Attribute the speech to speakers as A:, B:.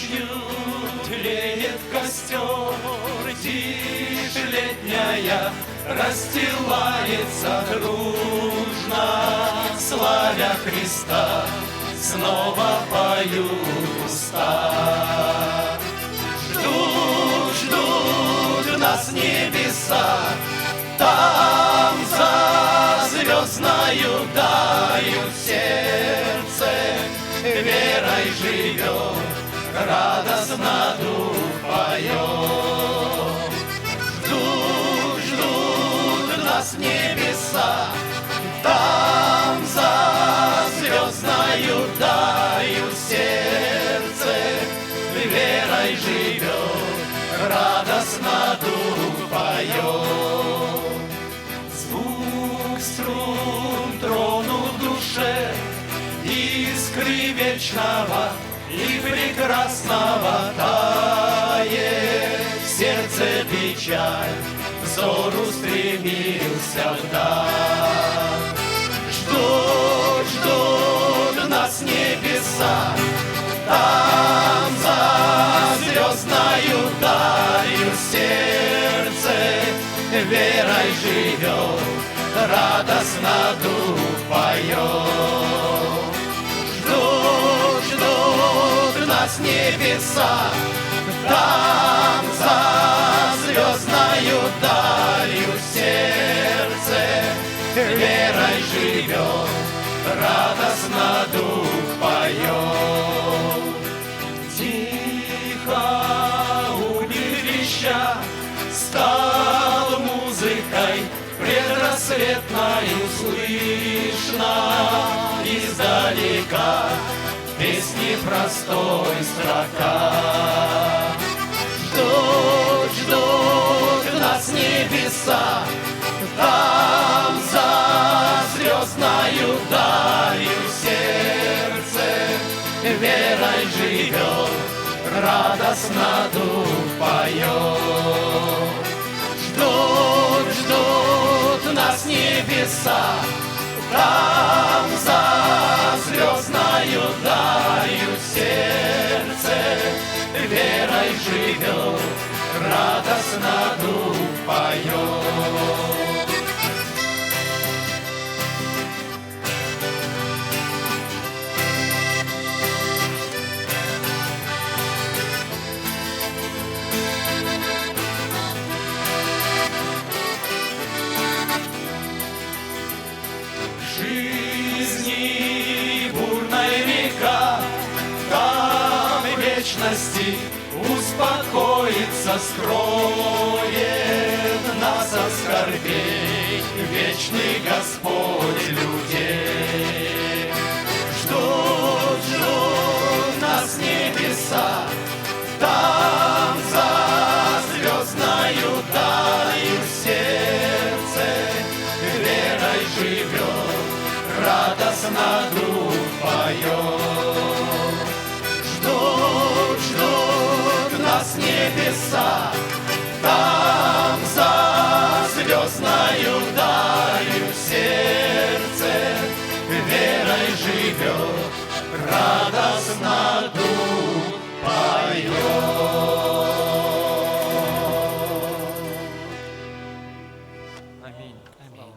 A: Ночью тлеет костер, тишь летняя расстилается дружно, славя Христа, снова поют уста. Ждут, ждут нас небеса, там за звездною даю сердце, верой живет, радостно дух поет. Ждут, ждут нас небеса, там за звездною даю сердце, верой живет, радостно дух поет. Звук струн тронул в душе искры вечного и прекрасного тает. В сердце печаль, взор устремился вдаль. Ждут, ждут нас небеса, там за звездною далью сердце верой живет, радостно дух поет. Ждут, ждут нас небеса, там за звездною далью сердце верой живет, радостно дух поет. Тихо угли треща стал музыкой предрассветною слышно издалека песни простой строка. Ждут, ждут нас небеса, там за звездною далью сердце верой живет, радостно дух поет. Ждут, ждут нас небеса, там за звездною далью сердце верой живет, радостно дух поет. Жизни бурная река, там в вечности успокоится, скроет нас от скорбей вечный Господь людей. Ждут, ждут нас небеса, там за звездною далью сердце верой живет, радостно дух поет. Ждут, ждут нас небеса, там за звездною далью сердце верой живет, радостно дух поет.
B: Аминь. Аминь.